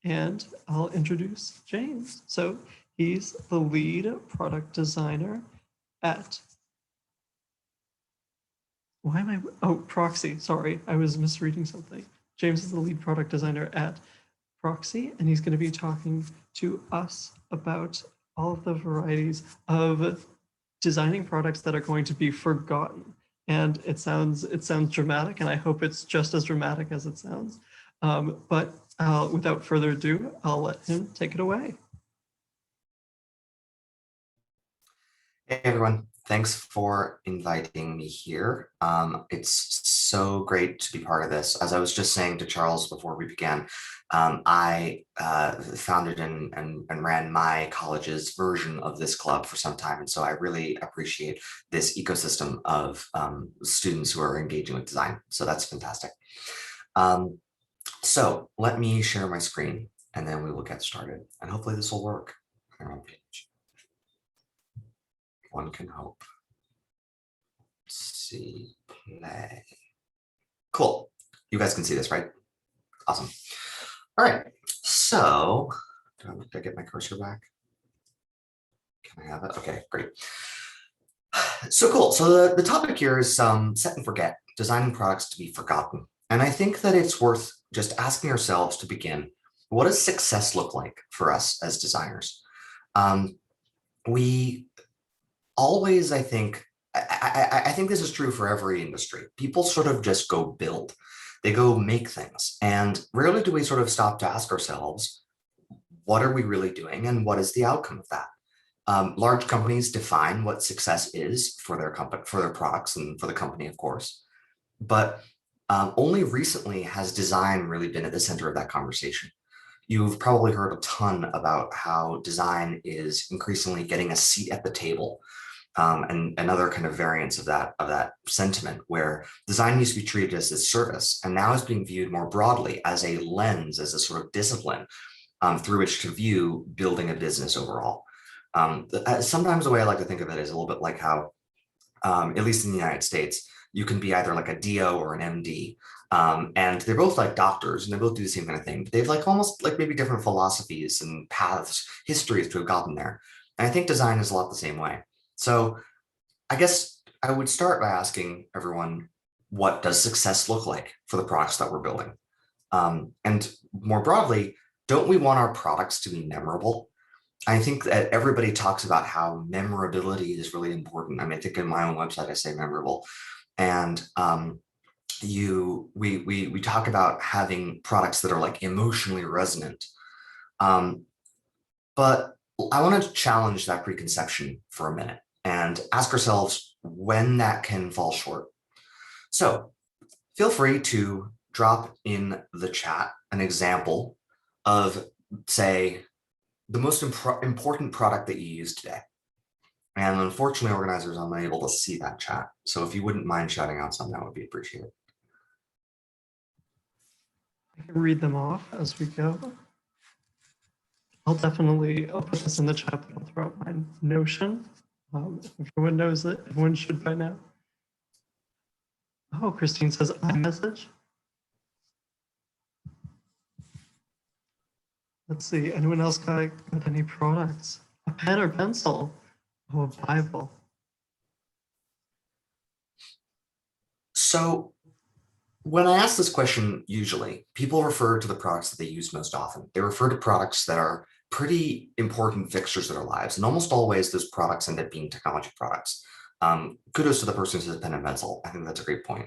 And I'll introduce James. So he's the lead product designer at, Proxy. Sorry, I was misreading something. James is the lead product designer at Proxy, and he's going to be talking to us about all of the varieties of designing products that are going to be forgotten. And it sounds dramatic, and I hope it's just as dramatic as it sounds. But without further ado, I'll let him take it away. Hey everyone, thanks for inviting me here. It's so great to be part of this. As I was just saying to Charles before we began, I founded and ran my college's version of this club for some time. And so I really appreciate this ecosystem of students who are engaging with design. So that's fantastic. So let me share my screen and then we will get started. And hopefully this will work. One can hope. Let's see, play. Cool. You guys can see this, right? Awesome. All right. So, do I get my cursor back? Can I have it? Okay, great. So cool. So the topic here is set and forget, designing products to be forgotten. And I think that it's worth just asking ourselves to begin, what does success look like for us as designers? We always, I think this is true for every industry. People sort of just go build, they go make things. And rarely do we sort of stop to ask ourselves, what are we really doing and what is the outcome of that? Large companies define what success is for their company, for their products and for the company, of course. But only recently has design really been at the center of that conversation. You've probably heard a ton about how design is increasingly getting a seat at the table. And other kind of variants of that sentiment, where design used to be treated as a service and now is being viewed more broadly as a lens, as a sort of discipline through which to view building a business overall. Sometimes the way I like to think of it is a little bit like how, at least in the United States, you can be either like a DO or an MD. And they're both like doctors and they both do the same kind of thing, but they've like almost like maybe different philosophies and paths, histories to have gotten there. And I think design is a lot the same way. So I guess I would start by asking everyone, what does success look like for the products that we're building? And more broadly, don't we want our products to be memorable? I think that everybody talks about how memorability is really important. I mean, I think in my own website, I say memorable. And we talk about having products that are like emotionally resonant. But I want to challenge that preconception for a minute and ask ourselves when that can fall short. So feel free to drop in the chat an example of, say, the most important product that you use today. And unfortunately, organizers are unable to see that chat. So if you wouldn't mind shouting out something, that would be appreciated. I can read them off as we go. I'll put this in the chat, but I'll throw out my Notion. Everyone knows it. Everyone should by now. Oh, Christine says iMessage. Let's see, anyone else got any products? A pen or pencil? Oh, a Bible. So when I ask this question, usually people refer to the products that they use most often. They refer to products that are pretty important fixtures of their lives. And almost always those products end up being technology products. Kudos to the person who says pen and pencil. I think that's a great point.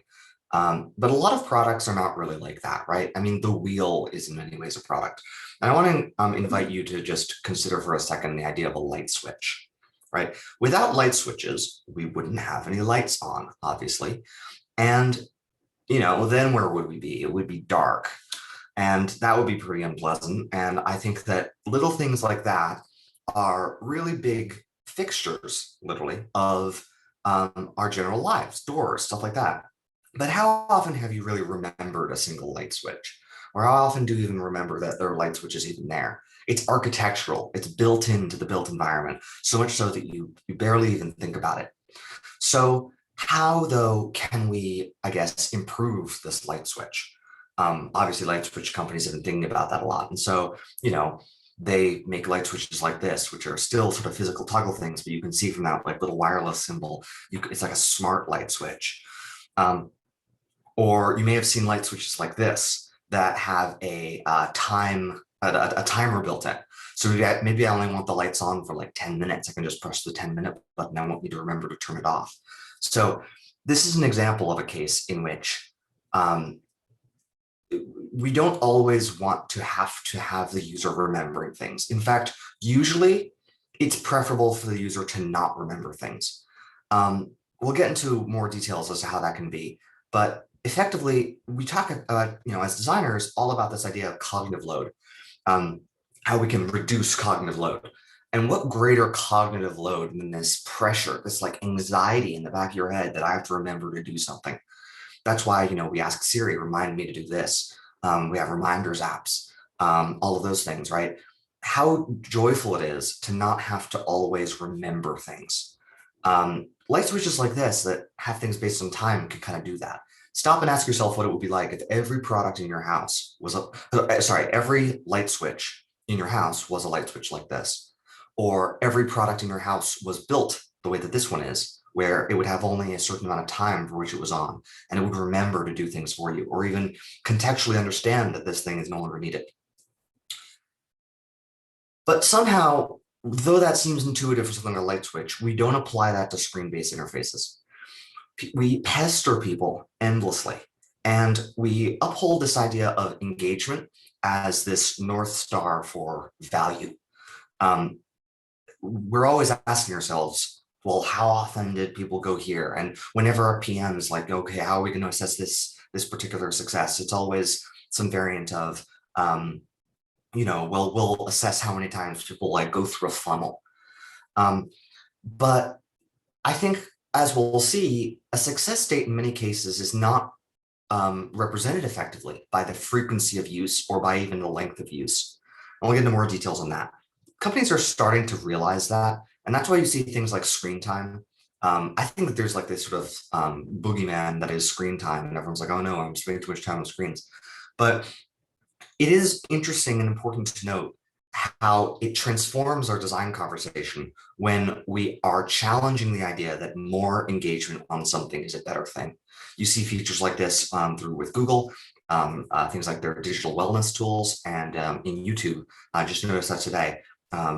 But a lot of products are not really like that, right? I mean, the wheel is in many ways a product. And I want to invite you to just consider for a second the idea of a light switch, right? Without light switches, we wouldn't have any lights on, obviously. And, you know, then where would we be? It would be dark. And that would be pretty unpleasant. And I think that little things like that are really big fixtures, literally, of our general lives, doors, stuff like that. But how often have you really remembered a single light switch? Or how often do you even remember that there are light switches even there? It's architectural, it's built into the built environment, so much so that you barely even think about it. So how, though, can we, I guess, improve this light switch? Obviously, light switch companies have been thinking about that a lot. And so, they make light switches like this, which are still sort of physical toggle things, but you can see from that like little wireless symbol, it's like a smart light switch. Or you may have seen light switches like this that have a timer built in. So maybe I only want the lights on for like 10 minutes. I can just press the 10-minute button. I won't need to remember to turn it off. So this is an example of a case in which we don't always want to have the user remembering things. In fact, usually it's preferable for the user to not remember things. We'll get into more details as to how that can be, but effectively, we talk about, as designers, all about this idea of cognitive load, how we can reduce cognitive load. And what greater cognitive load than this pressure, this like anxiety in the back of your head that I have to remember to do something. That's why, we ask Siri, remind me to do this. We have reminders apps, all of those things, right? How joyful it is to not have to always remember things. Light switches like this that have things based on time can kind of do that. Stop and ask yourself what it would be like if every product in your house was every light switch in your house was a light switch like this, or every product in your house was built the way that this one is, where it would have only a certain amount of time for which it was on, and it would remember to do things for you, or even contextually understand that this thing is no longer needed. But somehow, though that seems intuitive for something like a light switch, we don't apply that to screen-based interfaces. We pester people endlessly, and we uphold this idea of engagement as this North Star for value. We're always asking ourselves, well, how often did people go here? And whenever our PM is like, okay, how are we going to assess this particular success? It's always some variant of, we'll assess how many times people like go through a funnel. But I think, as we'll see, a success state in many cases is not represented effectively by the frequency of use or by even the length of use. And we'll get into more details on that. Companies are starting to realize that, and that's why you see things like screen time. I think that there's like this sort of boogeyman that is screen time, and everyone's like, oh no, I'm spending too much time on screens. But it is interesting and important to note how it transforms our design conversation when we are challenging the idea that more engagement on something is a better thing. You see features like this through with Google, things like their digital wellness tools, and in YouTube. I just noticed that today,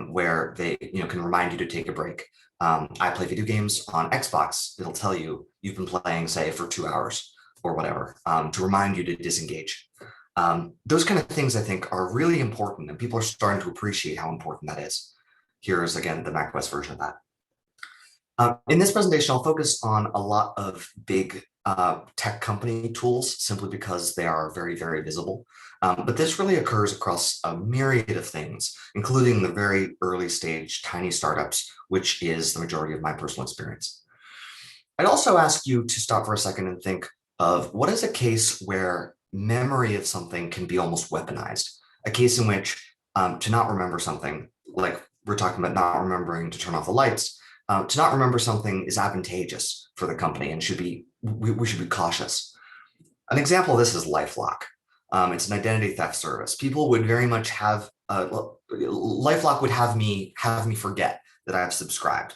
where they can remind you to take a break. I play video games on Xbox. It'll tell you you've been playing, say, for 2 hours or whatever, to remind you to disengage. Those kind of things, I think, are really important, and people are starting to appreciate how important that is. Here's, again, the macOS version of that. In this presentation, I'll focus on a lot of big tech company tools, simply because they are very, very visible. But this really occurs across a myriad of things, including the very early stage tiny startups, which is the majority of my personal experience. I'd also ask you to stop for a second and think of what is a case where memory of something can be almost weaponized, a case in which to not remember something, like we're talking about not remembering to turn off the lights, to not remember something is advantageous for the company and we should be cautious. An example of this is LifeLock. It's an identity theft service. People would very much have, LifeLock would have me forget that I've subscribed.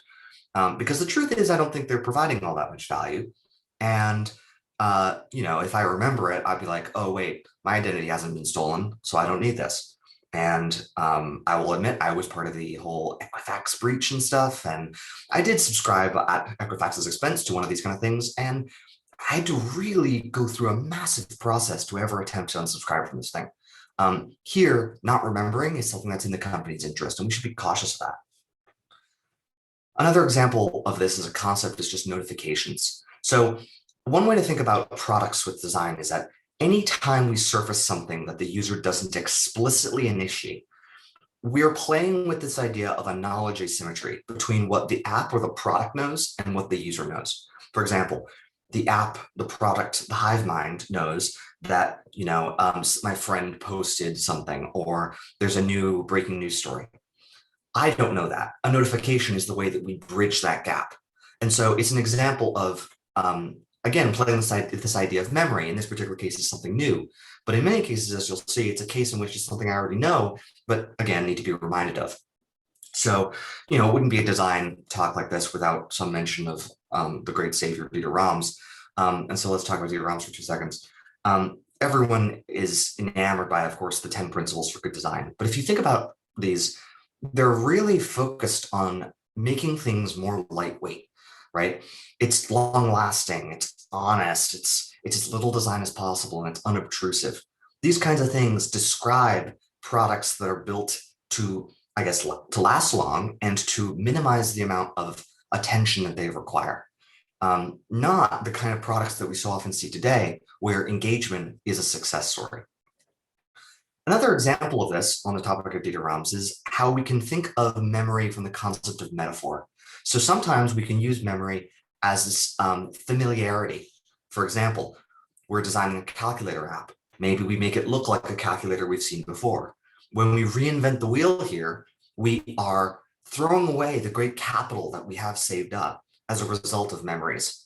Because the truth is, I don't think they're providing all that much value. And if I remember it, I'd be like, oh, wait, my identity hasn't been stolen, so I don't need this. And I will admit I was part of the whole Equifax breach and stuff. And I did subscribe at Equifax's expense to one of these kind of things. And I had to really go through a massive process to ever attempt to unsubscribe from this thing. Here, not remembering is something that's in the company's interest, and we should be cautious of that. Another example of this as a concept is just notifications. So one way to think about products with design is that anytime we surface something that the user doesn't explicitly initiate, we're playing with this idea of a knowledge asymmetry between what the app or the product knows and what the user knows. For example, the app, the product, the hive mind knows that, my friend posted something, or there's a new breaking news story. I don't know that. A notification is the way that we bridge that gap. And so it's an example of again, playing this idea of memory. In this particular case, is something new. But in many cases, as you'll see, it's a case in which it's something I already know, but again, need to be reminded of. So, it wouldn't be a design talk like this without some mention of the great savior, Dieter Rams. And so let's talk about Dieter Rams for 2 seconds. Everyone is enamored by, of course, the 10 principles for good design. But if you think about these, they're really focused on making things more lightweight, right? It's long lasting, it's honest, it's as little design as possible, and it's unobtrusive. These kinds of things describe products that are built to, I guess, to last long and to minimize the amount of attention that they require. Not the kind of products that we so often see today, where engagement is a success story. Another example of this on the topic of data realms is how we can think of memory from the concept of metaphor. So sometimes we can use memory as this familiarity. For example, we're designing a calculator app. Maybe we make it look like a calculator we've seen before. When we reinvent the wheel here, we are throwing away the great capital that we have saved up as a result of memories.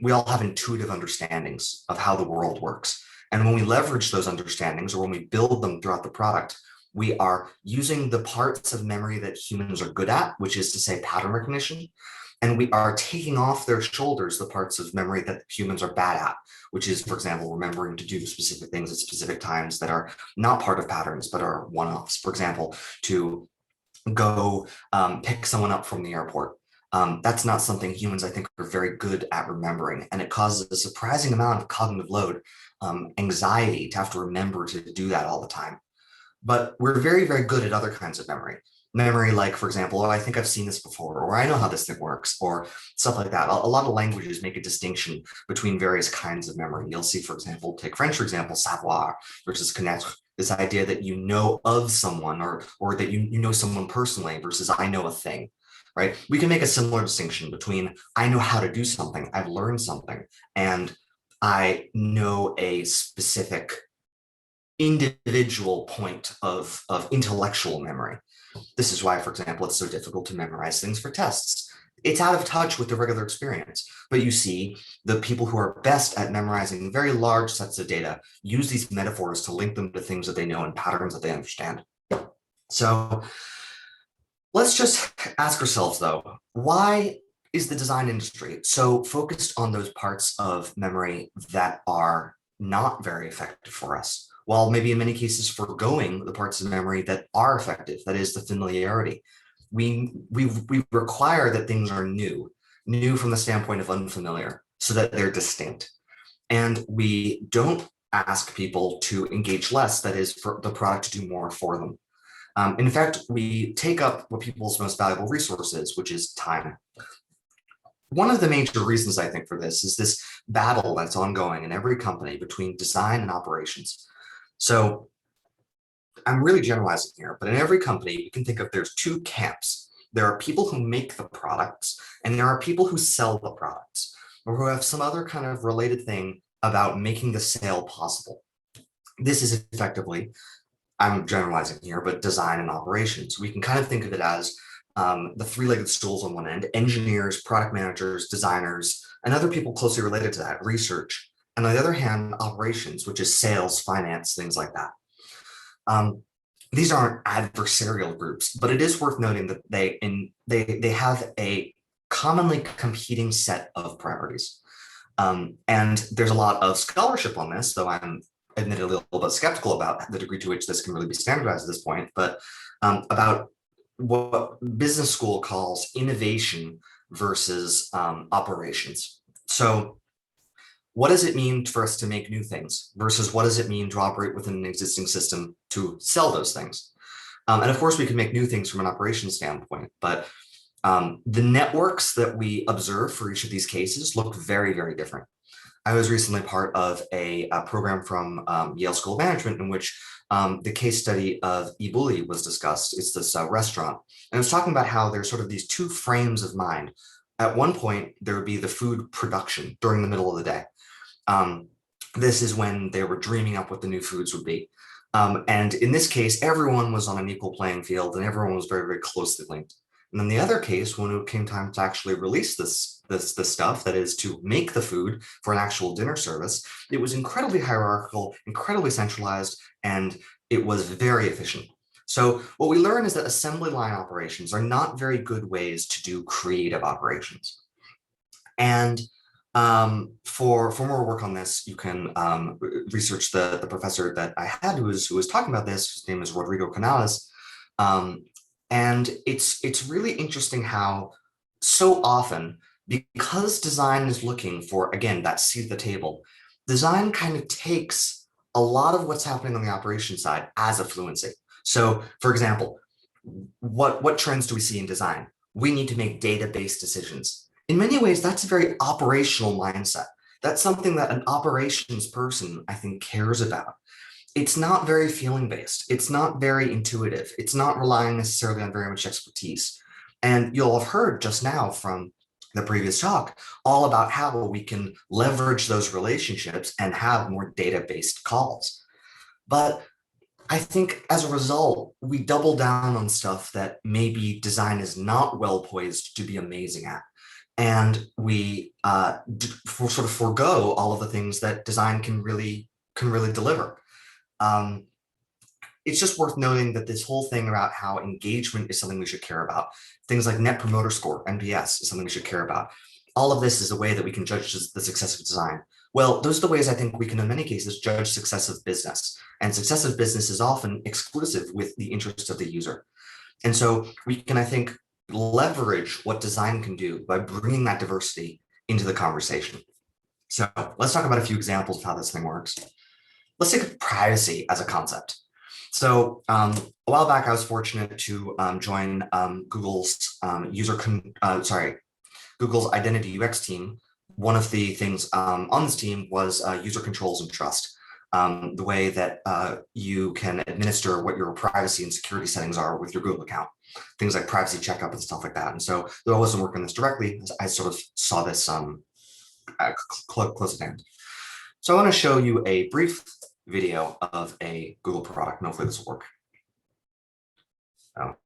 We all have intuitive understandings of how the world works. And when we leverage those understandings, or when we build them throughout the product, we are using the parts of memory that humans are good at, which is to say pattern recognition, and we are taking off their shoulders the parts of memory that humans are bad at, which is, for example, remembering to do specific things at specific times that are not part of patterns, but are one-offs. For example, to go pick someone up from the airport. That's not something humans, I think, are very good at remembering, and it causes a surprising amount of cognitive load, anxiety to have to remember to do that all the time. But we're very, very good at other kinds of memory. Memory like, for example, oh, I think I've seen this before, or I know how this thing works, or stuff like that. A lot of languages make a distinction between various kinds of memory. You'll see, for example, take French, for example, savoir versus connaître, this idea that you know of someone, or that you know someone personally versus I know a thing, right? We can make a similar distinction between I know how to do something, I've learned something, and I know a specific individual point of intellectual memory. This is why, for example, it's so difficult to memorize things for tests. It's out of touch with the regular experience. But you see, the people who are best at memorizing very large sets of data use these metaphors to link them to things that they know and patterns that they understand. So let's just ask ourselves, though, why is the design industry so focused on those parts of memory that are not very effective for us, while maybe in many cases foregoing the parts of memory that are effective, that is the familiarity? We require that things are new from the standpoint of unfamiliar, so that they're distinct. And we don't ask people to engage less, that is, for the product to do more for them. In fact, we take up what people's most valuable resource is, which is time. One of the major reasons, I think, for this is this battle that's ongoing in every company between design and operations. So I'm really generalizing here, but in every company, you can think of there's two camps. There are people who make the products, and there are people who sell the products, or who have some other kind of related thing about making the sale possible. This is effectively, I'm generalizing here, but design and operations. We can kind of think of it as the three-legged stools on one end: engineers, product managers, designers, and other people closely related to that, research. And on the other hand, operations, which is sales, finance, things like that. These aren't adversarial groups, but it is worth noting that they have a commonly competing set of priorities. And there's a lot of scholarship on this, though I'm admittedly a little bit skeptical about the degree to which this can really be standardized at this point, but about what business school calls innovation versus operations. So what does it mean for us to make new things versus what does it mean to operate within an existing system to sell those things? And of course, we can make new things from an operations standpoint, but the networks that we observe for each of these cases look very, very different. I was recently part of a program from Yale School of Management in which the case study of Ibuli was discussed. It's this restaurant. And it was talking about how there's sort of these two frames of mind. At one point, there would be the food production during the middle of the day. This is when they were dreaming up what the new foods would be. And in this case, everyone was on an equal playing field and everyone was very, very closely linked. And then the other case, when it came time to actually release this stuff, that is to make the food for an actual dinner service, it was incredibly hierarchical, incredibly centralized, and it was very efficient. So what we learn is that assembly line operations are not very good ways to do creative operations. And for more work on this, you can research the professor that I had who was talking about this. His name is Rodrigo Canales. And it's really interesting how so often, because design is looking for, again, that seat at the table, design kind of takes a lot of what's happening on the operation side as a fluency. So for example, what trends do we see in design? We need to make data-based decisions. In many ways, that's a very operational mindset. That's something that an operations person, I think, cares about. It's not very feeling-based. It's not very intuitive. It's not relying necessarily on very much expertise. And you'll have heard just now from the previous talk all about how we can leverage those relationships and have more data-based calls. But I think as a result, we double down on stuff that maybe design is not well poised to be amazing at. And we sort of forego all of the things that design can really deliver. It's just worth noting that this whole thing about how engagement is something we should care about, things like Net Promoter Score, NPS, is something we should care about. All of this is a way that we can judge the success of design. Well, those are the ways I think we can, in many cases, judge success of business. And success of business is often exclusive with the interest of the user. And so we can, I think, leverage what design can do by bringing that diversity into the conversation. So let's talk about a few examples of how this thing works. Let's take privacy as a concept. So a while back, I was fortunate to join Google's Google's identity UX team. One of the things on this team was user controls and trust, the way that you can administer what your privacy and security settings are with your Google account, things like privacy checkup and stuff like that. And so though I wasn't working on this directly, I sort of saw this close at hand. So I want to show you a brief video of a Google product, and hopefully this will work. Oh,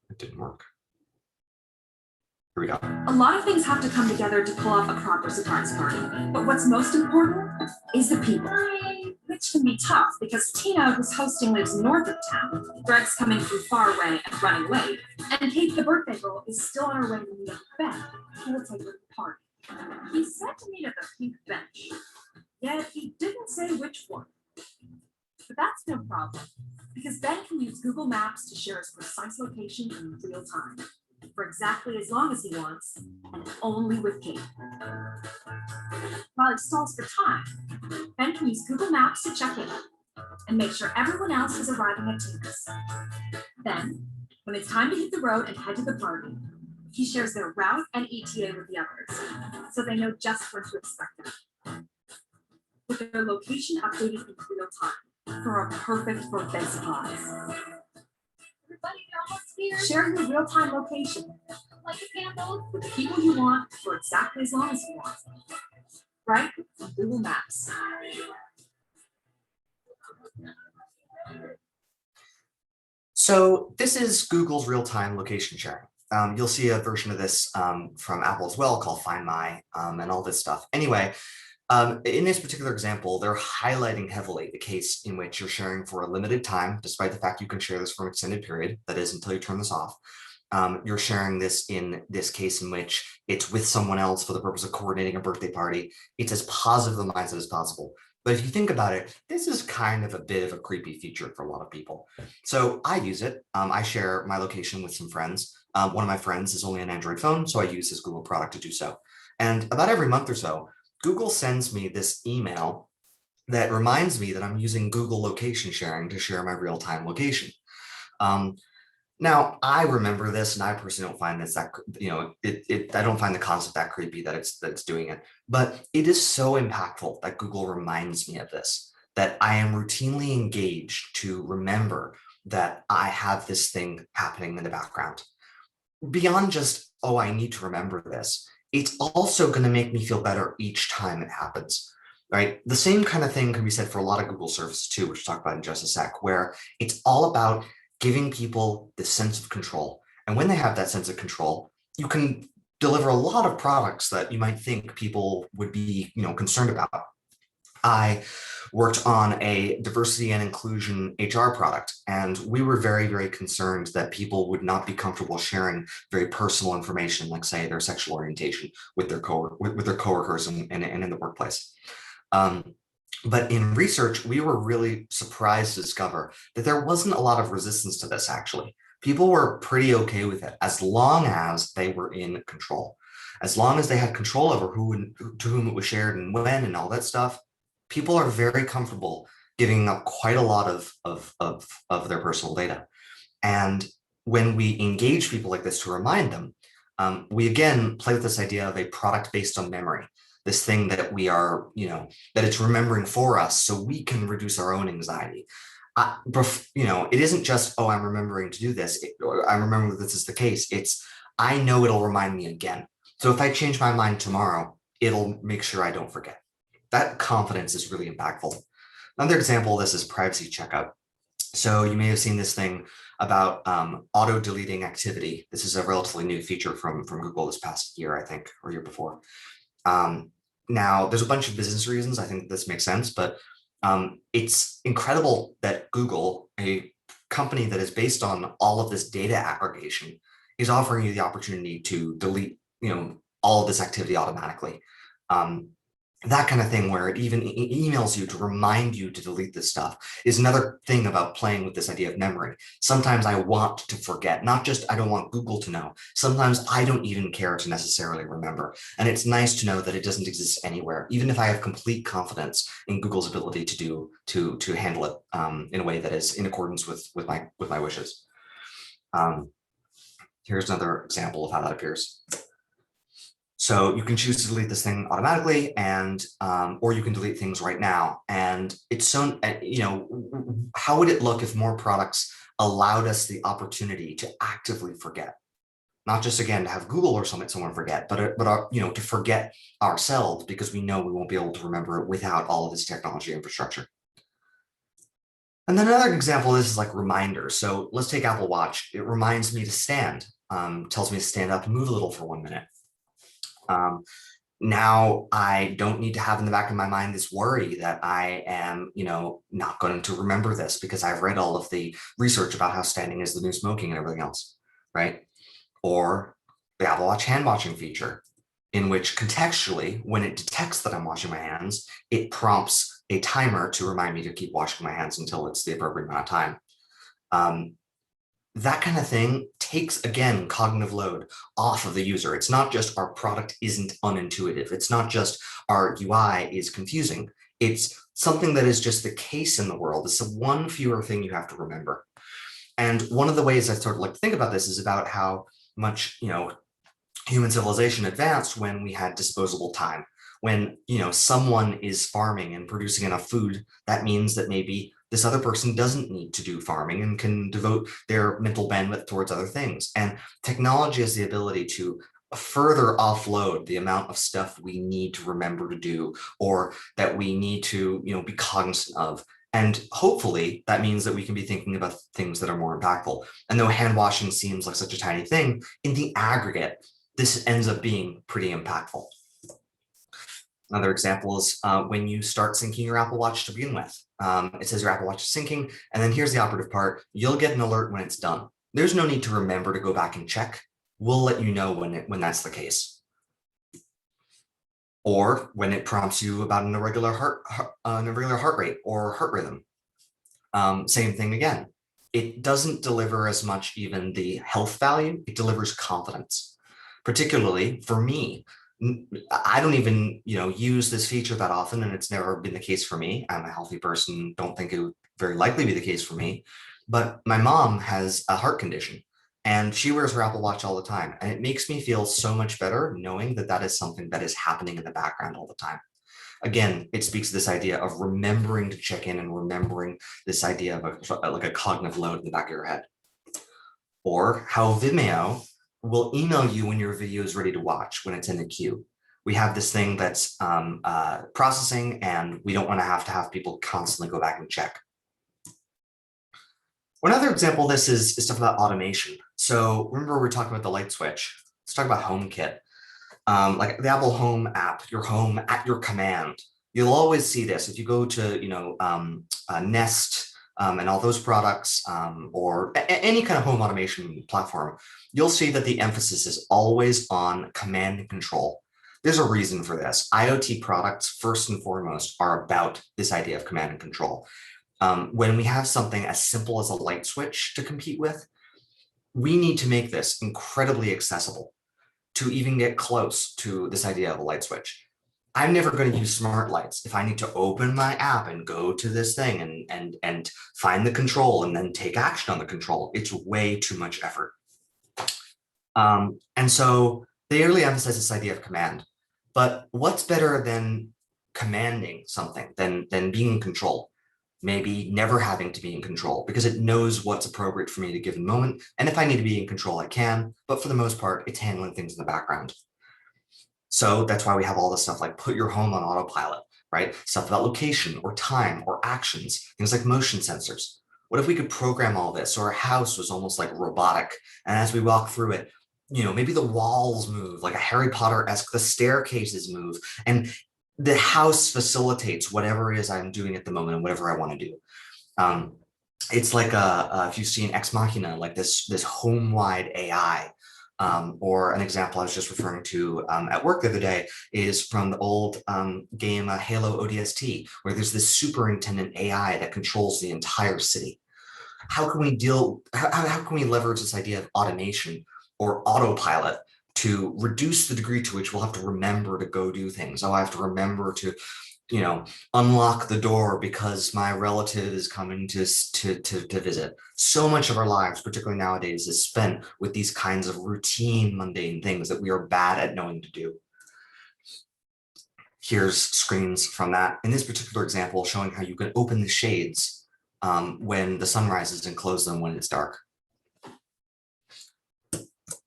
it didn't work. Here we go. A lot of things have to come together to pull off a proper surprise party, but what's most important is the people, which can be tough because Tina, who's hosting, lives north of town, Greg's coming from far away and running late, and Kate, the birthday girl, is still on her way to meet up with Ben, who will take her to the party. He said to meet at the pink bench, yet he didn't say which one. But that's no problem, because Ben can use Google Maps to share his precise location in real time, for exactly as long as he wants, and only with Kate. While he stalls for time, Ben can use Google Maps to check in and make sure everyone else is arriving at Tina's. Then, when it's time to hit the road and head to the party, he shares their route and ETA with the others, so they know just when to expect them. With their location updated in real time for a perfect birthday surprise. Everybody, they're almost here. Share your real-time location Like a candle. with the people you want for exactly as long as you want. Right from Google Maps. So this is Google's real-time location sharing. You'll see a version of this from Apple as well called Find My and all this stuff. Anyway, in this particular example, they're highlighting heavily the case in which you're sharing for a limited time, despite the fact you can share this for an extended period, that is until you turn this off. You're sharing this in this case in which it's with someone else for the purpose of coordinating a birthday party. It's as positive a mindset as possible. But if you think about it, this is kind of a bit of a creepy feature for a lot of people. So I use it. I share my location with some friends. One of my friends is only an Android phone, so I use his Google product to do so. And about every month or so, Google sends me this email that reminds me that I'm using Google location sharing to share my real-time location. Now, I remember this, and I personally don't find this that, I don't find the concept that creepy that it's doing it, but it is so impactful that Google reminds me of this, that I am routinely engaged to remember that I have this thing happening in the background. Beyond just, oh, I need to remember this, it's also going to make me feel better each time it happens, right? The same kind of thing can be said for a lot of Google services too, which we'll talk about in just a sec, where it's all about giving people this sense of control. And when they have that sense of control, you can deliver a lot of products that you might think people would be, concerned about. I worked on a diversity and inclusion HR product, and we were very, very concerned that people would not be comfortable sharing very personal information, like say their sexual orientation, with their coworkers and in the workplace. But in research, we were really surprised to discover that there wasn't a lot of resistance to this, actually. People were pretty okay with it as long as they were in control. As long as they had control over to whom it was shared and when and all that stuff, people are very comfortable giving up quite a lot of their personal data. And when we engage people like this to remind them, we again play with this idea of a product based on memory, this thing that we are, that it's remembering for us so we can reduce our own anxiety. It isn't just, oh, I'm remembering to do this. I remember that this is the case. It's, I know it'll remind me again. So if I change my mind tomorrow, it'll make sure I don't forget. That confidence is really impactful. Another example of this is privacy checkout. So you may have seen this thing about auto deleting activity. This is a relatively new feature from Google this past year, I think, or year before. Now, there's a bunch of business reasons I think this makes sense, but it's incredible that Google, a company that is based on all of this data aggregation, is offering you the opportunity to delete, all of this activity automatically. That kind of thing where it even emails you to remind you to delete this stuff is another thing about playing with this idea of memory. Sometimes I want to forget, not just I don't want Google to know. Sometimes I don't even care to necessarily remember. And it's nice to know that it doesn't exist anywhere, even if I have complete confidence in Google's ability to handle it in a way that is in accordance with my wishes. Here's another example of how that appears. So you can choose to delete this thing automatically, and or you can delete things right now. And it's so, how would it look if more products allowed us the opportunity to actively forget? Not just, again, to have Google or someone forget, but to forget ourselves, because we know we won't be able to remember it without all of this technology infrastructure. And then another example of this is like reminders. So let's take Apple Watch. It reminds me to stand, tells me to stand up and move a little for 1 minute. Now I don't need to have in the back of my mind this worry that I am, not going to remember this because I've read all of the research about how standing is the new smoking and everything else, right? Or the Apple Watch hand washing feature, in which contextually, when it detects that I'm washing my hands, it prompts a timer to remind me to keep washing my hands until it's the appropriate amount of time. That kind of thing takes, again, cognitive load off of the user. It's not just our product isn't unintuitive. It's not just our UI is confusing. It's something that is just the case in the world. It's the one fewer thing you have to remember. And one of the ways I sort of like to think about this is about how much, human civilization advanced when we had disposable time. When, someone is farming and producing enough food, that means that maybe this other person doesn't need to do farming and can devote their mental bandwidth towards other things. And technology has the ability to further offload the amount of stuff we need to remember to do, or that we need to, be cognizant of. And hopefully that means that we can be thinking about things that are more impactful. And though hand washing seems like such a tiny thing, in the aggregate, this ends up being pretty impactful. Another example is when you start syncing your Apple Watch to begin with. It says your Apple Watch is syncing, and then here's the operative part. You'll get an alert when it's done. There's no need to remember to go back and check. We'll let you know when that's the case. Or when it prompts you about an irregular heart rate or heart rhythm. Same thing again. It doesn't deliver as much even the health value, it delivers confidence. Particularly for me, I don't even, use this feature that often, and it's never been the case for me. I'm a healthy person, don't think it would very likely be the case for me. But my mom has a heart condition, and she wears her Apple Watch all the time. And it makes me feel so much better knowing that that is something that is happening in the background all the time. Again, it speaks to this idea of remembering to check in and remembering this idea of like a cognitive load in the back of your head. Or how Vimeo will email you when your video is ready to watch, when it's in the queue. We have this thing that's processing, and we don't want to have people constantly go back and check. One other example of this is stuff about automation. So remember we were talking about the light switch. Let's talk about HomeKit. Like the Apple Home app, your home at your command. You'll always see this if you go to, Nest and all those products, or any kind of home automation platform. You'll see that the emphasis is always on command and control. There's a reason for this. IoT products, first and foremost, are about this idea of command and control. When we have something as simple as a light switch to compete with, we need to make this incredibly accessible to even get close to this idea of a light switch. I'm never going to use smart lights if I need to open my app and go to this thing and find the control and then take action on the control. It's way too much effort. And so they really emphasize this idea of command. But what's better than commanding something, than being in control? Maybe never having to be in control because it knows what's appropriate for me at a given moment. And if I need to be in control, I can, but for the most part, it's handling things in the background. So that's why we have all this stuff like put your home on autopilot, right? Stuff about location or time or actions, things like motion sensors. What if we could program all this so our house was almost like robotic? And as we walk through it, maybe the walls move like a Harry Potter-esque, the staircases move, and the house facilitates whatever it is I'm doing at the moment and whatever I want to do. It's like if you've seen Ex Machina, like this home-wide AI, or an example I was just referring to at work the other day is from the old game Halo ODST, where there's this superintendent AI that controls the entire city. How can we how can we leverage this idea of automation or autopilot to reduce the degree to which we'll have to remember to go do things? Oh, I have to remember to, unlock the door because my relative is coming to visit. So much of our lives, particularly nowadays, is spent with these kinds of routine, mundane things that we are bad at knowing to do. Here's screens from that. In this particular example, showing how you can open the shades when the sun rises and close them when it's dark.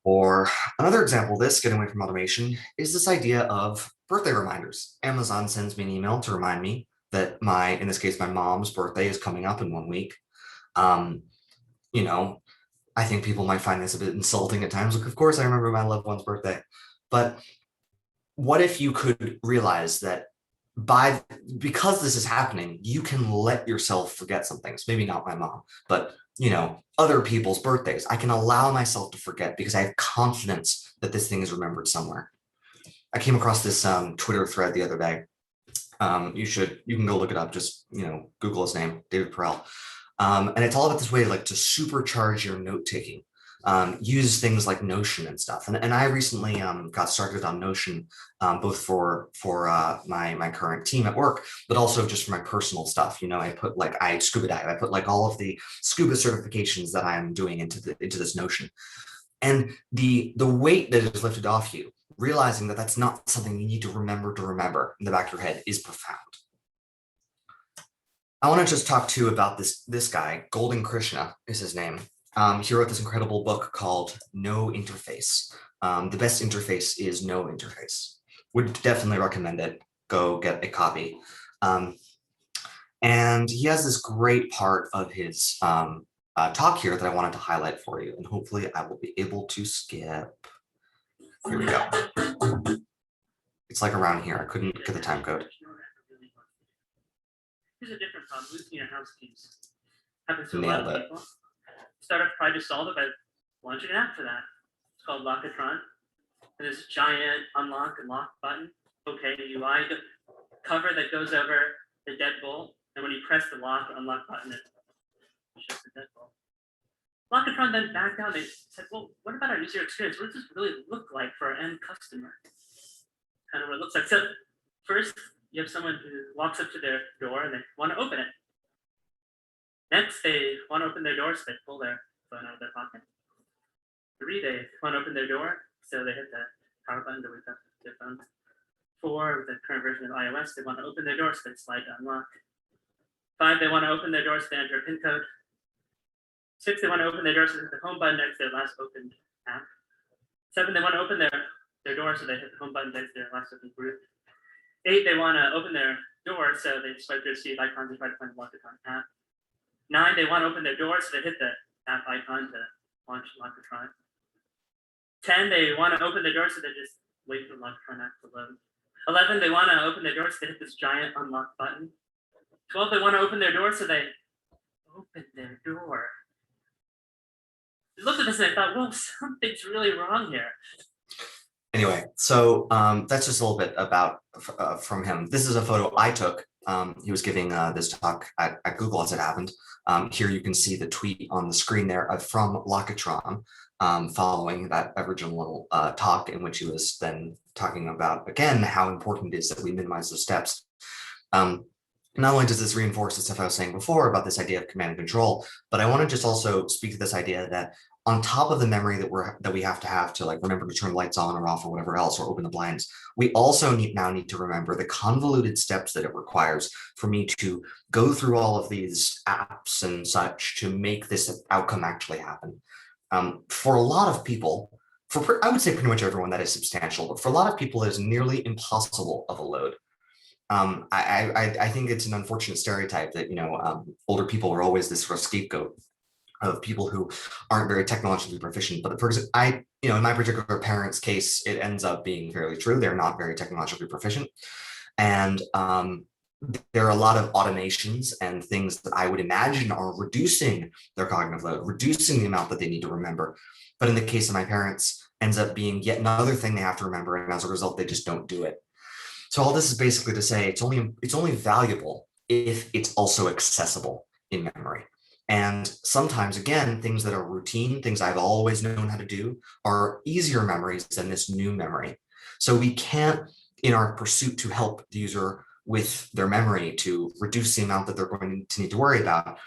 Or another example of this, getting away from automation, is this idea of birthday reminders. Amazon sends me an email to remind me that in this case, my mom's birthday is coming up in 1 week. I think people might find this a bit insulting at times. Like, of course, I remember my loved one's birthday. But what if you could realize that because this is happening, you can let yourself forget some things? Maybe not my mom, but other people's birthdays. I can allow myself to forget because I have confidence that this thing is remembered somewhere. I came across this Twitter thread the other day. You can go look it up. Just Google his name, David Perel, and it's all about this way like to supercharge your note taking. Use things like Notion and stuff. And I recently got started on Notion, both for my current team at work, but also just for my personal stuff. I scuba dive. I put like all of the scuba certifications that I'm doing into this Notion. And the weight that is lifted off you, realizing that that's not something you need to remember in the back of your head, is profound. I want to just talk to you about this guy. Golden Krishna is his name. He wrote this incredible book called No Interface. The best interface is no interface. Would definitely recommend it. Go get a copy. And he has this great part of his talk here that I wanted to highlight for you. And hopefully I will be able to skip. Here we go. It's like around here. I couldn't get the time code. Here's a different problem. Losing your house keys happens to a lot of people. Startups try to solve it by launching an app for that. It's called Lockatron. And there's a giant unlock and lock button. Okay, UI cover that goes over the deadbolt. And when you press the lock or unlock button, it shuts the deadbolt. Lockatron then backed down. They said, well, what about our user experience? What does this really look like for our end customer? Kind of what it looks like. So first, you have someone who walks up to their door and they want to open it. Next, they want to open their door, so they pull their phone out of their pocket. 3, they want to open their door, so they hit the power button to wake up their phone. 4, with the current version of iOS, they want to open their door, so they slide to unlock. 5, they want to open their door, so they enter a PIN code. 6, they want to open their door, so they hit the home button next to their last opened app. 7, they want to open their door, so they hit the home button next to their last opened group. 8, they want to open their door, so they swipe their seat icons and try to find the Lockatron app. 9, they want to open their door, so they hit the app icon to launch Lockatron. 10, they want to open the door, so they just wait for Lockatron app to load. 11, they want to open their door, so they hit this giant unlock button. 12, they want to open their door, so they open their door. I looked at this and I thought, well, something's really wrong here. Anyway, so that's just a little bit about from him. This is a photo I took. He was giving this talk at Google as it happened. Here you can see the tweet on the screen there from Lockatron following that original talk, in which he was then talking about, again, how important it is that we minimize the steps. Not only does this reinforce the stuff I was saying before about this idea of command and control, but I want to just also speak to this idea that on top of the memory that we have to like remember to turn lights on or off or whatever else, or open the blinds, we also now need to remember the convoluted steps that it requires for me to go through all of these apps and such to make this outcome actually happen. For a lot of people, I would say pretty much everyone, that is substantial, but for a lot of people, it is nearly impossible of a load. I think it's an unfortunate stereotype that, older people are always this sort of scapegoat of people who aren't very technologically proficient. But for example, in my particular parents' case, it ends up being fairly true. They're not very technologically proficient. And there are a lot of automations and things that I would imagine are reducing their cognitive load, reducing the amount that they need to remember. But in the case of my parents, ends up being yet another thing they have to remember. And as a result, they just don't do it. So all this is basically to say it's only valuable if it's also accessible in memory. And sometimes, again, things that are routine, things I've always known how to do, are easier memories than this new memory. So we can't, in our pursuit to help the user with their memory, to reduce the amount that they're going to need to worry about,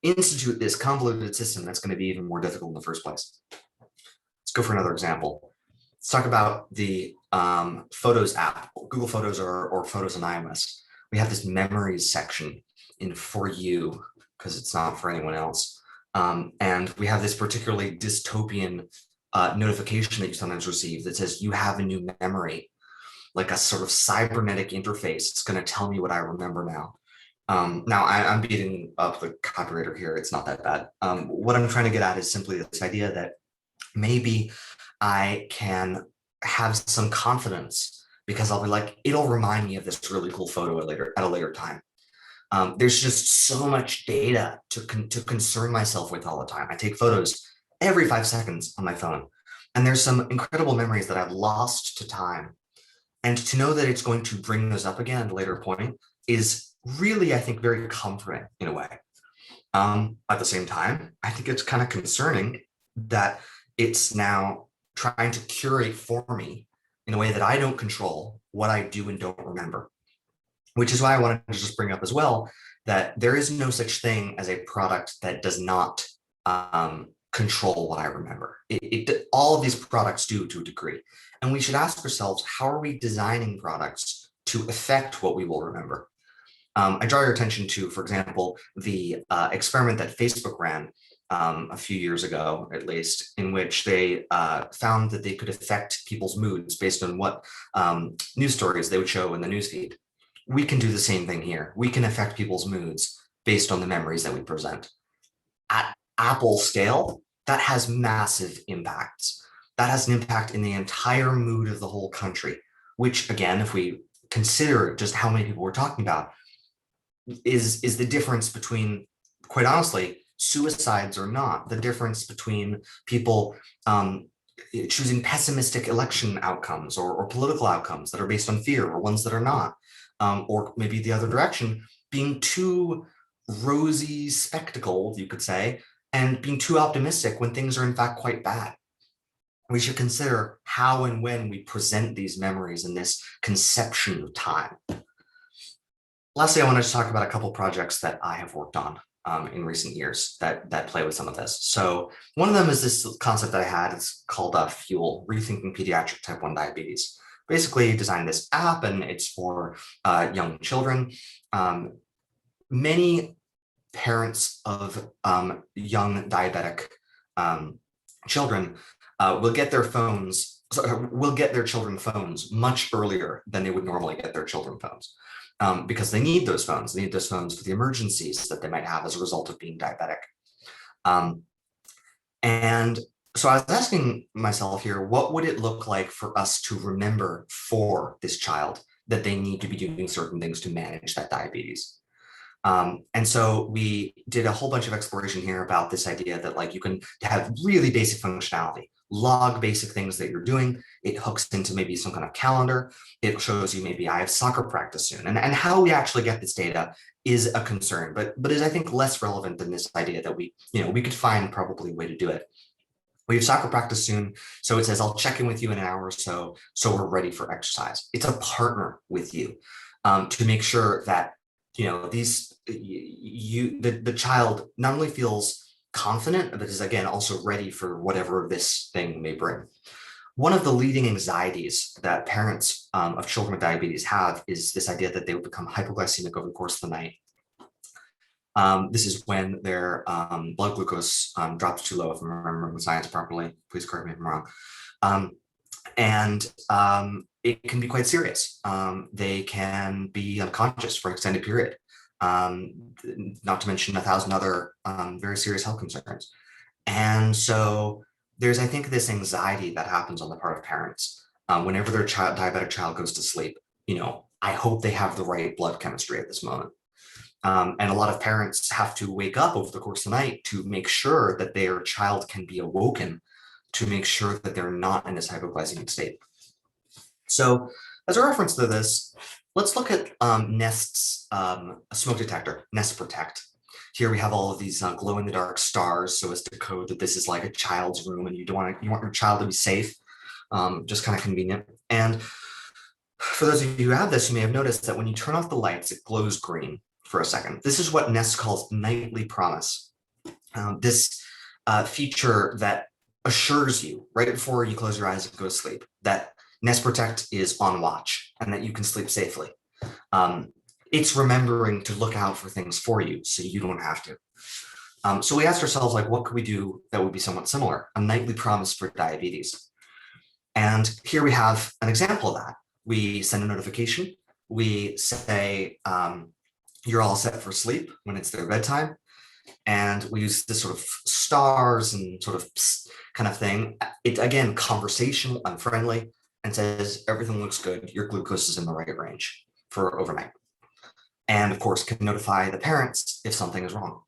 institute this convoluted system that's going to be even more difficult in the first place. Let's go for another example. Let's talk about the Photos app, Google Photos or Photos on iOS. We have this memories section in For You, because it's not for anyone else. And we have this particularly dystopian notification that you sometimes receive that says you have a new memory, like a sort of cybernetic interface. It's going to tell me what I remember now. Now I'm beating up the copywriter here. It's not that bad. What I'm trying to get at is simply this idea that maybe I can have some confidence because I'll be like, it'll remind me of this really cool photo at a later time. There's just so much data to concern myself with all the time. I take photos every 5 seconds on my phone, and there's some incredible memories that I've lost to time. And to know that it's going to bring those up again at a later point is really, I think, very comforting in a way. At the same time, I think it's kind of concerning that it's now trying to curate for me in a way that I don't control what I do and don't remember. Which is why I wanted to just bring up as well that there is no such thing as a product that does not control what I remember. All of these products do to a degree. And we should ask ourselves, how are we designing products to affect what we will remember? I draw your attention to, for example, the experiment that Facebook ran a few years ago, at least, in which they found that they could affect people's moods based on what news stories they would show in the newsfeed. We can do the same thing here. We can affect people's moods based on the memories that we present. At Apple scale, that has massive impacts. That has an impact in the entire mood of the whole country, which again, if we consider just how many people we're talking about, is the difference between, quite honestly, suicides or not, the difference between people choosing pessimistic election outcomes or political outcomes that are based on fear or ones that are not. Or maybe the other direction, being too rosy spectacled, you could say, and being too optimistic when things are in fact quite bad. We should consider how and when we present these memories in this conception of time. Lastly, I want to talk about a couple projects that I have worked on in recent years that play with some of this. So one of them is this concept that I had. It's called Fuel, Rethinking Pediatric Type 1 Diabetes. Basically designed this app, and it's for young children. Many parents of young diabetic children will get their children phones much earlier than they would normally get their children phones. because they need those phones. They need those phones for the emergencies that they might have as a result of being diabetic. And so I was asking myself here, what would it look like for us to remember for this child that they need to be doing certain things to manage that diabetes? And so we did a whole bunch of exploration here about this idea that like you can have really basic functionality, log basic things that you're doing. It hooks into maybe some kind of calendar. It shows you maybe I have soccer practice soon. And how we actually get this data is a concern, but is I think less relevant than this idea that we could find probably a way to do it. We have soccer practice soon. So it says, I'll check in with you in an hour or so we're ready for exercise. It's a partner with you to make sure that the child not only feels confident, but is again also ready for whatever this thing may bring. One of the leading anxieties that parents of children with diabetes have is this idea that they will become hypoglycemic over the course of the night. This is when their blood glucose drops too low, if I'm remembering the science properly. Please correct me if I'm wrong. It can be quite serious. They can be unconscious for an extended period, not to mention 1,000 other very serious health concerns. And so there's, I think, this anxiety that happens on the part of parents whenever their diabetic child goes to sleep. I hope they have the right blood chemistry at this moment. And a lot of parents have to wake up over the course of the night to make sure that their child can be awoken, to make sure that they're not in this hypoglycemic state. So as a reference to this, let's look at Nest's smoke detector, Nest Protect. Here we have all of these glow-in-the-dark stars so as to code that this is like a child's room and you want your child to be safe, just kind of convenient. And for those of you who have this, you may have noticed that when you turn off the lights, it glows green for a second. This is what Nest calls nightly promise. This feature that assures you right before you close your eyes and go to sleep that Nest Protect is on watch and that you can sleep safely. It's remembering to look out for things for you so you don't have to. So we asked ourselves, like, what could we do that would be somewhat similar? A nightly promise for diabetes. And here we have an example of that. We send a notification. We say, you're all set for sleep when it's their bedtime. And we use this sort of stars and sort of kind of thing. It, again, conversational, unfriendly, and says, everything looks good. Your glucose is in the right range for overnight. And of course, can notify the parents if something is wrong.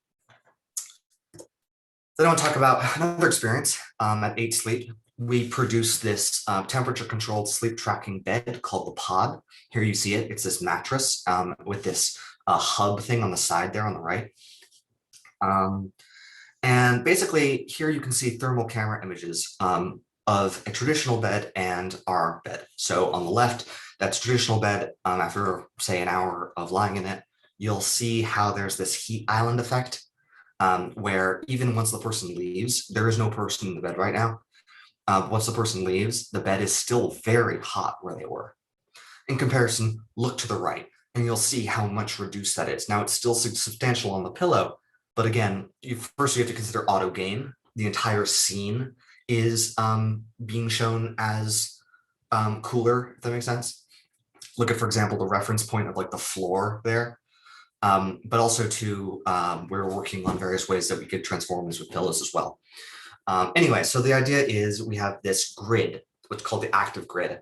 Then I want to talk about another experience at 8 Sleep. We produced this temperature-controlled sleep tracking bed called the Pod. Here you see it. It's this mattress with this hub thing on the side there on the right. And basically, here you can see thermal camera images of a traditional bed and our bed. So on the left, that's traditional bed. After, say, an hour of lying in it, you'll see how there's this heat island effect where even once the person leaves, there is no person in the bed right now. Once the person leaves, the bed is still very hot where they were. In comparison, look to the right, and you'll see how much reduced that is. Now, it's still substantial on the pillow, but again, first you have to consider auto gain. The entire scene is being shown as cooler, if that makes sense. Look at, for example, the reference point of like the floor there. But also to, we're working on various ways that we could transform this with pillows as well. Anyway, so the idea is we have this grid, what's called the active grid,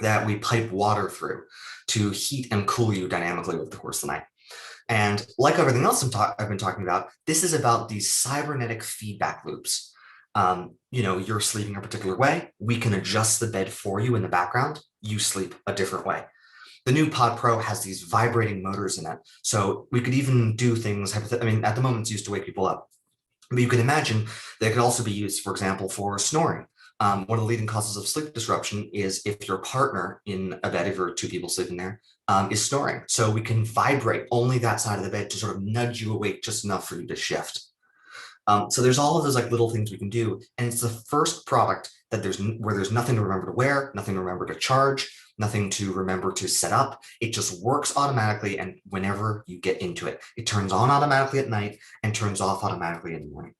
that we pipe water through to heat and cool you dynamically over the course of the night. And like everything else I've been talking about, this is about these cybernetic feedback loops. You're sleeping a particular way. We can adjust the bed for you in the background. You sleep a different way. The new Pod Pro has these vibrating motors in it. So we could even do things, at the moment it's used to wake people up. But you can imagine that it could also be used, for example, for snoring. One of the leading causes of sleep disruption is if your partner in a bed, if you're 2 people sleeping there, is snoring. So we can vibrate only that side of the bed to sort of nudge you awake just enough for you to shift. So there's all of those like little things we can do. And it's the first product that where there's nothing to remember to wear, nothing to remember to charge, nothing to remember to set up. It just works automatically. And whenever you get into it, it turns on automatically at night and turns off automatically in the morning.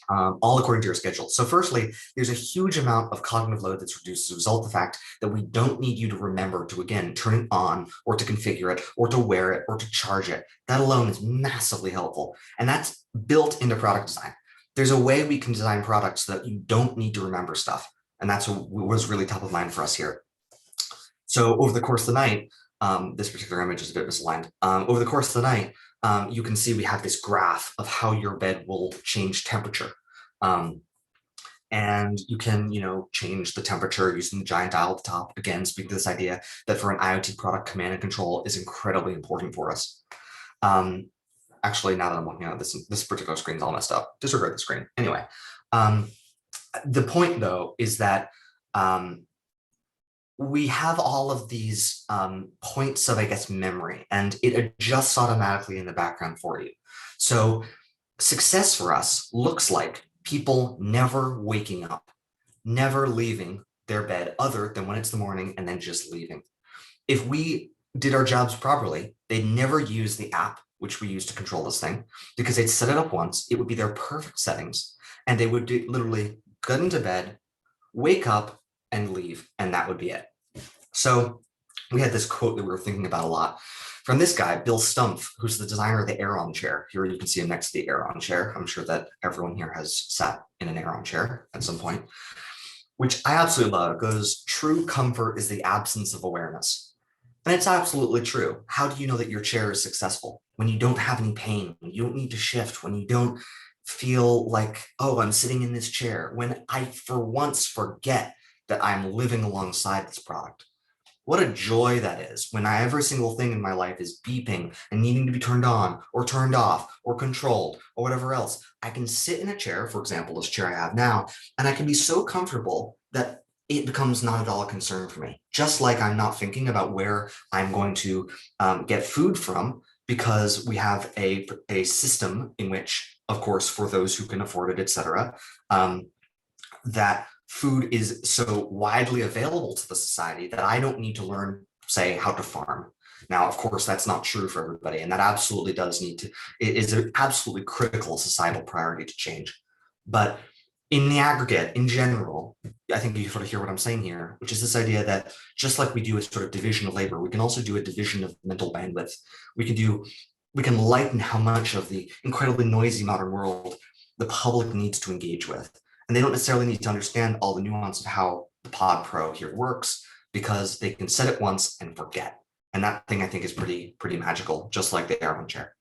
all according to your schedule. So firstly, there's a huge amount of cognitive load that's reduced as a result of the fact that we don't need you to remember to, again, turn it on or to configure it or to wear it or to charge it. That alone is massively helpful. And that's built into product design. There's a way we can design products so that you don't need to remember stuff. And that's what was really top of mind for us here. So over the course of the night, this particular image is a bit misaligned. Over the course of the night, you can see we have this graph of how your bed will change temperature. And you can, change the temperature using the giant dial at the top. Again, speaking to this idea that for an IoT product, command and control is incredibly important for us. Actually, now that I'm looking at this particular screen is all messed up. Disregard the screen. Anyway, the point though is that we have all of these points of, I guess, memory, and it adjusts automatically in the background for you. So success for us looks like people never waking up, never leaving their bed other than when it's the morning and then just leaving. If we did our jobs properly, they'd never use the app, which we use to control this thing, because they'd set it up once, it would be their perfect settings, and they would literally get into bed, wake up, and leave, and that would be it. So we had this quote that we were thinking about a lot from this guy, Bill Stumpf, who's the designer of the Aeron chair. Here you can see him next to the Aeron chair. I'm sure that everyone here has sat in an Aeron chair at some point, which I absolutely love. It goes, true comfort is the absence of awareness. And it's absolutely true. How do you know that your chair is successful? When you don't have any pain, when you don't need to shift, when you don't feel like, oh, I'm sitting in this chair, when I for once forget that I'm living alongside this product. What a joy that is when every single thing in my life is beeping and needing to be turned on or turned off or controlled or whatever else. I can sit in a chair, for example, this chair I have now, and I can be so comfortable that it becomes not at all a concern for me. Just like I'm not thinking about where I'm going to get food from, because we have a system in which, of course, for those who can afford it, etc., that food is so widely available to the society that I don't need to learn, say, how to farm. Now, of course, that's not true for everybody, and that absolutely does need to, it is an absolutely critical societal priority to change. But in the aggregate, in general, I think you sort of hear what I'm saying here, which is this idea that just like we do a sort of division of labor, we can also do a division of mental bandwidth. We can lighten how much of the incredibly noisy modern world the public needs to engage with. And they don't necessarily need to understand all the nuance of how the Pod Pro here works, because they can set it once and forget. And that thing I think is pretty magical, just like the Aeron chair.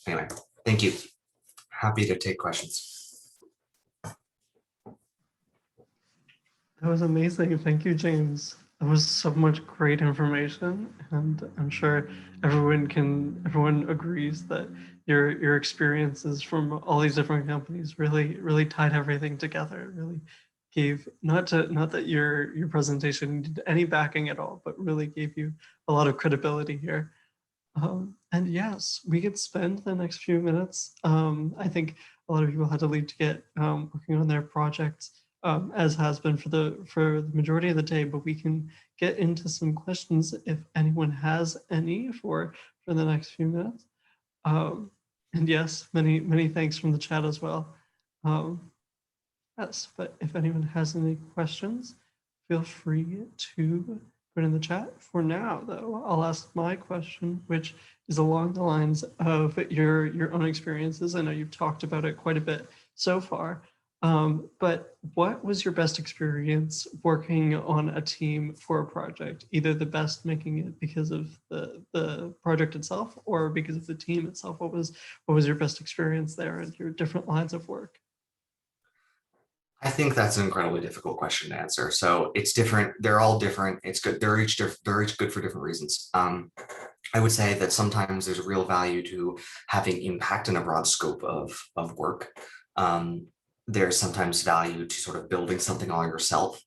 Anyway, thank you. Happy to take questions. That was amazing. Thank you, James. That was so much great information, and I'm sure everyone agrees that your experiences from all these different companies really tied everything together. It really gave not that your presentation needed any backing at all, but really gave you a lot of credibility here. And yes, we could spend the next few minutes. I think a lot of people had to leave to get working on their projects, as has been for the majority of the day, but we can get into some questions if anyone has any for the next few minutes. And yes, many thanks from the chat as well. Yes, but if anyone has any questions, feel free to put in the chat. For now, though, I'll ask my question, which is along the lines of your own experiences. I know you've talked about it quite a bit so far. But what was your best experience working on a team for a project? Either the best making it because of the project itself or because of the team itself? What was your best experience there and your different lines of work? I think that's an incredibly difficult question to answer. So it's different. They're all different. It's good. They're each good for different reasons. I would say that sometimes there's a real value to having impact in a broad scope of work. There's sometimes value to sort of building something all yourself.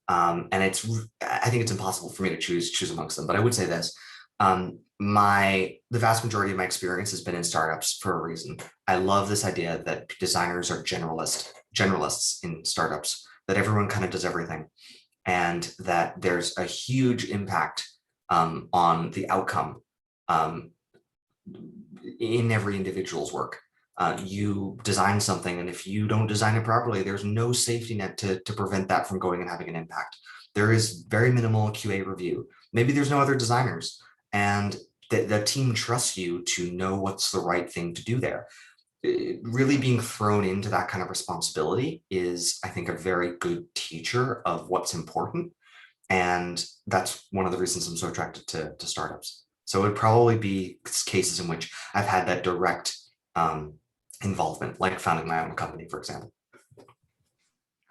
And I think it's impossible for me to choose amongst them, but I would say this, the vast majority of my experience has been in startups for a reason. I love this idea that designers are generalists in startups, that everyone kind of does everything, and that there's a huge impact on the outcome in every individual's work. You design something, and if you don't design it properly, there's no safety net to prevent that from going and having an impact. There is very minimal QA review. Maybe there's no other designers, and the team trusts you to know what's the right thing to do there. Really being thrown into that kind of responsibility is, I think, a very good teacher of what's important. And that's one of the reasons I'm so attracted to startups. So it would probably be cases in which I've had that direct involvement, like founding my own company, for example.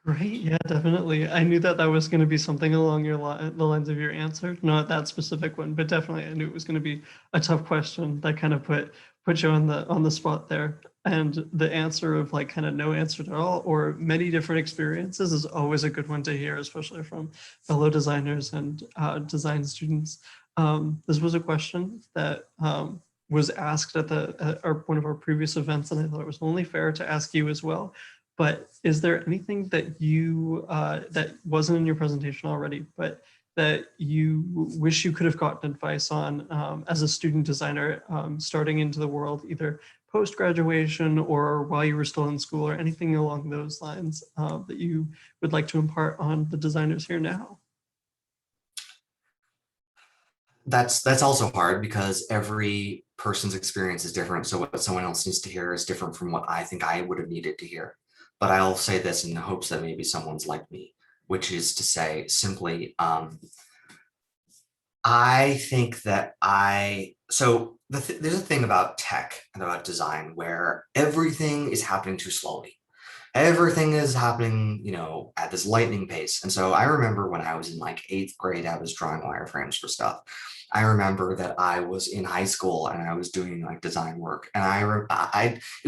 Great, yeah, definitely. I knew that was going to be something along the lines of your answer, not that specific one, but definitely I knew it was going to be a tough question that kind of put you on the spot there. And the answer of like kind of no answer at all or many different experiences is always a good one to hear, especially from fellow designers and design students. This was a question that was asked at one of our previous events, and I thought it was only fair to ask you as well. But is there anything that you that wasn't in your presentation already, but that you wish you could have gotten advice on as a student designer starting into the world, either post-graduation or while you were still in school, or anything along those lines that you would like to impart on the designers here now? That's also hard because every person's experience is different. So what someone else needs to hear is different from what I think I would have needed to hear. But I'll say this in the hopes that maybe someone's like me, which is to say simply, I think that there's a thing about tech and about design where everything is happening too slowly. Everything is happening, at this lightning pace. And so I remember when I was in like 8th grade, I was drawing wireframes for stuff. I remember that I was in high school and I was doing like design work, and I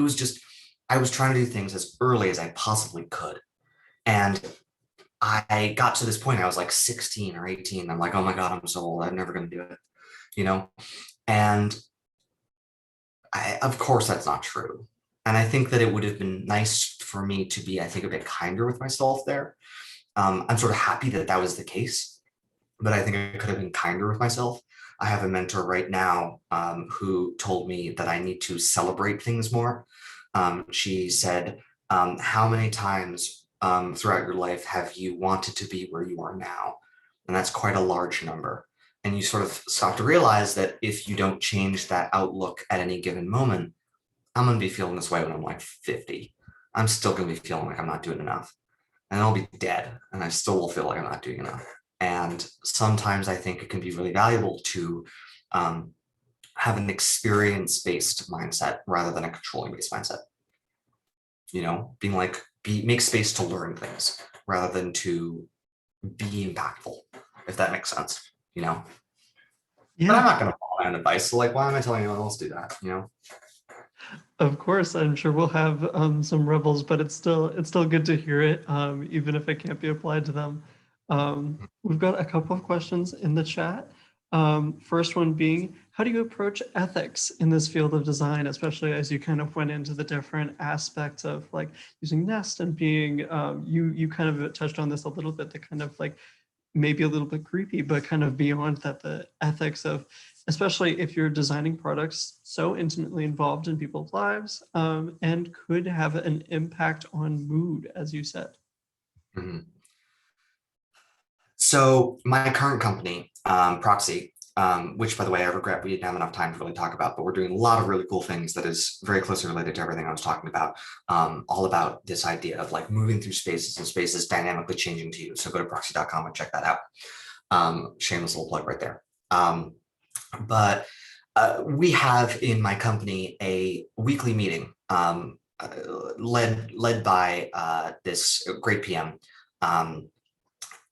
was trying to do things as early as I possibly could. And I got to this point, I was like 16 or 18. I'm like, oh my God, I'm so old. I'm never going to do it, And of course, that's not true. And I think that it would have been nice for me to be, I think, a bit kinder with myself there. I'm sort of happy that that was the case, but I think I could have been kinder with myself. I have a mentor right now who told me that I need to celebrate things more. She said, how many times throughout your life have you wanted to be where you are now? And that's quite a large number. And you sort of stop to realize that if you don't change that outlook at any given moment, I'm going to be feeling this way when I'm like 50. I'm still going to be feeling like I'm not doing enough. And I'll be dead and I still will feel like I'm not doing enough. And sometimes I think it can be really valuable to have an experience-based mindset rather than a controlling-based mindset. Being like, make space to learn things rather than to be impactful, if that makes sense, Yeah. But I'm not going to follow that advice. So like, why am I telling anyone else to do that, Of course, I'm sure we'll have some rebels, but it's still good to hear it, even if it can't be applied to them. We've got a couple of questions in the chat. First one being, how do you approach ethics in this field of design, especially as you kind of went into the different aspects of like using Nest and being, you kind of touched on this a little bit, the kind of like maybe a little bit creepy, but kind of beyond that, the ethics of, especially if you're designing products so intimately involved in people's lives and could have an impact on mood, as you said. Mm-hmm. So my current company, Proxy, which by the way, I regret we didn't have enough time to really talk about, but we're doing a lot of really cool things that is very closely related to everything I was talking about, all about this idea of like moving through spaces and spaces dynamically changing to you. So go to proxy.com and check that out. Shameless little plug right there. But we have in my company a weekly meeting led by this great PM,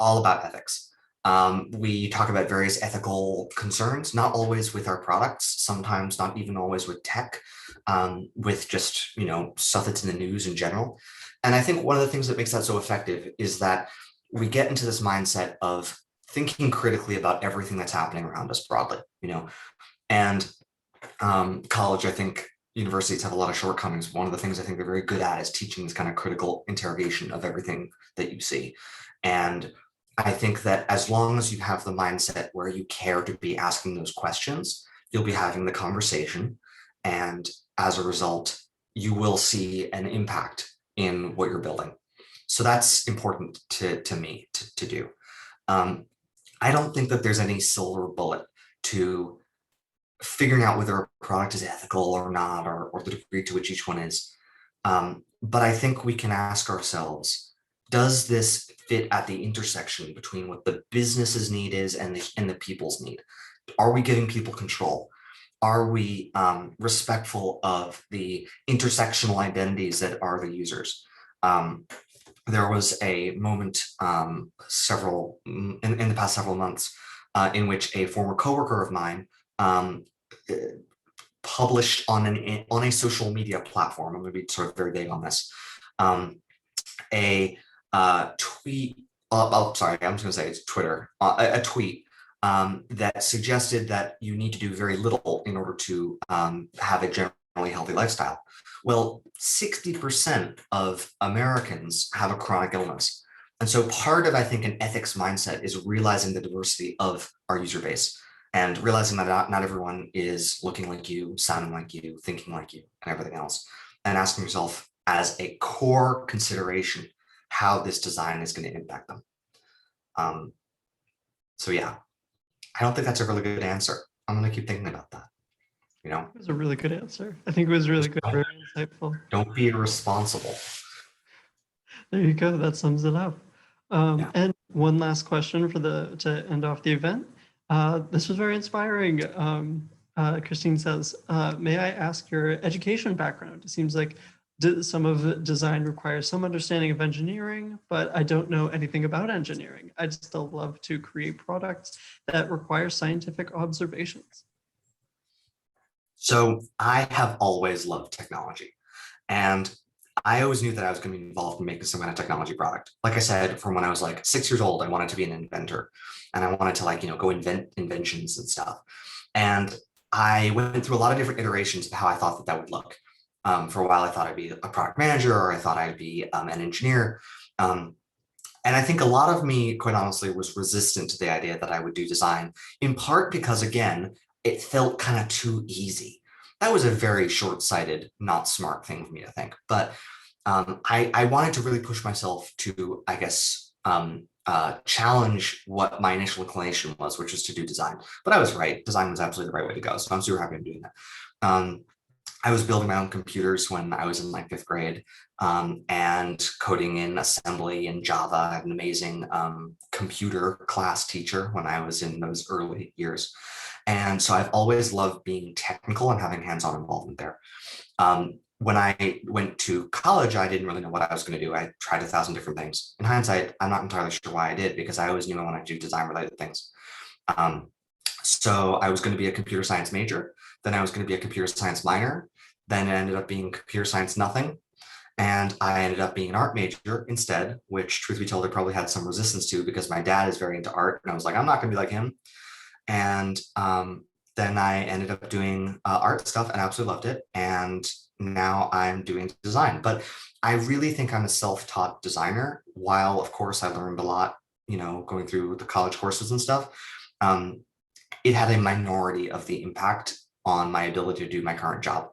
all about ethics. We talk about various ethical concerns, not always with our products, sometimes not even always with tech, with just stuff that's in the news in general. And I think one of the things that makes that so effective is that we get into this mindset of thinking critically about everything that's happening around us broadly, and college, I think universities have a lot of shortcomings. One of the things I think they're very good at is teaching this kind of critical interrogation of everything that you see. And I think that as long as you have the mindset where you care to be asking those questions, you'll be having the conversation. And as a result, you will see an impact in what you're building. So that's important to me to do. I don't think that there's any silver bullet to figuring out whether a product is ethical or not, or the degree to which each one is. But I think we can ask ourselves, does this fit at the intersection between what the business's need is and the people's need? Are we giving people control? Are we respectful of the intersectional identities that are the users? There was a moment in the past several months in which a former coworker of mine published on a social media platform. I'm going to be sort of very vague on this. A tweet. Oh, sorry, I'm just going to say it's Twitter. A tweet that suggested that you need to do very little in order to have a generally healthy lifestyle. Well, 60% of Americans have a chronic illness. And so part of, I think, an ethics mindset is realizing the diversity of our user base and realizing that not everyone is looking like you, sounding like you, thinking like you, and everything else. And asking yourself as a core consideration how this design is going to impact them. So yeah, I don't think that's a really good answer. I'm going to keep thinking about that. You know, It was a really good answer. I think it was really good, very insightful. Don't be irresponsible. There you go. That sums it up. Yeah. And one last question to end off the event. This was very inspiring. Christine says, may I ask your education background? It seems like some of design requires some understanding of engineering, but I don't know anything about engineering. I'd still love to create products that require scientific observations. So I have always loved technology, and I always knew that I was going to be involved in making some kind of technology product. Like I said, from when I was like 6 years old, I wanted to be an inventor, and I wanted to, like, go invent inventions and stuff. And I went through a lot of different iterations of how I thought that would look. For a while, I thought I'd be a product manager, or I thought I'd be an engineer. And I think a lot of me, quite honestly, was resistant to the idea that I would do design, in part because, again, it felt kind of too easy. That was a very short-sighted, not smart thing for me to think. But I wanted to really push myself to, I guess, challenge what my initial inclination was, which was to do design. But I was right. Design was absolutely the right way to go. So I'm super happy I'm doing that. I was building my own computers when I was in like 5th grade, and coding in assembly and Java. I had an amazing computer class teacher when I was in those early years. And so I've always loved being technical and having hands-on involvement there. When I went to college, I didn't really know what I was going to do. I tried 1,000 different things. In hindsight, I'm not entirely sure why I did, because I always knew I wanted to do design-related things. So I was going to be a computer science major, then I was going to be a computer science minor, then it ended up being computer science nothing, and I ended up being an art major instead, which, truth be told, I probably had some resistance to, because my dad is very into art, and I was like, I'm not going to be like him. And then I ended up doing art stuff and absolutely loved it. And now I'm doing design. But I really think I'm a self-taught designer. While, of course, I learned a lot, going through the college courses and stuff. It had a minority of the impact on my ability to do my current job.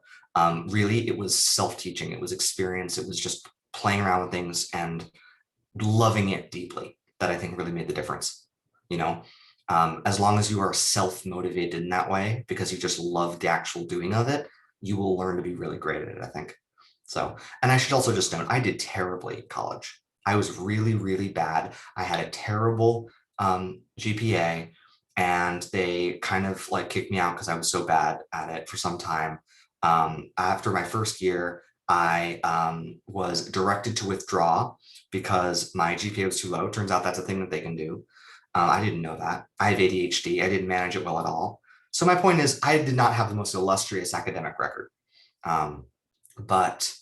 Really, it was self-teaching. It was experience. It was just playing around with things and loving it deeply that I think really made the difference. As long as you are self-motivated in that way, because you just love the actual doing of it, you will learn to be really great at it, I think. So, and I should also just note, I did terribly in college. I was really, really bad. I had a terrible GPA, and they kind of like kicked me out because I was so bad at it for some time. After my first year, I was directed to withdraw because my GPA was too low. Turns out that's a thing that they can do. I didn't know that. I have ADHD. I didn't manage it well at all. So my point is, I did not have the most illustrious academic record. But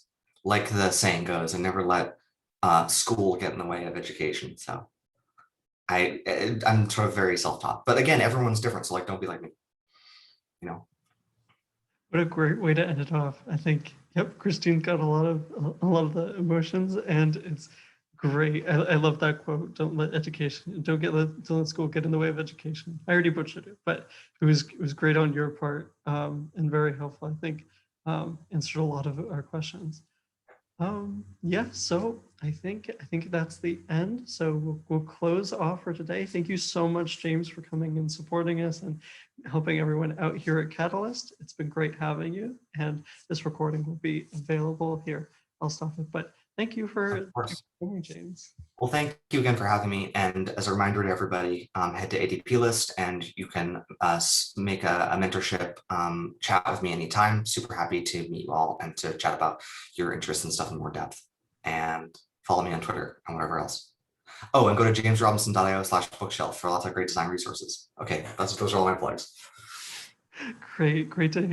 like the saying goes, I never let school get in the way of education. So I'm sort of very self-taught. But again, everyone's different. So like, don't be like me. What a great way to end it off. I think, yep, Christine's got a lot of the emotions, and it's great. I love that quote. Don't let school get in the way of education. I already butchered it, but it was great on your part, and very helpful. I think answered a lot of our questions. Yeah, so I think that's the end. So we'll close off for today. Thank you so much, James, for coming and supporting us and helping everyone out here at Catalyst. It's been great having you, and this recording will be available here. I'll stop it, but thank you for coming, James. Well, thank you again for having me. And as a reminder to everybody, head to ADPList and you can make a mentorship chat with me anytime. Super happy to meet you all and to chat about your interests and stuff in more depth. And follow me on Twitter and whatever else. Oh, and go to jamesrobinson.io/bookshelf for lots of great design resources. Okay, those are all my plugs. Great to hear.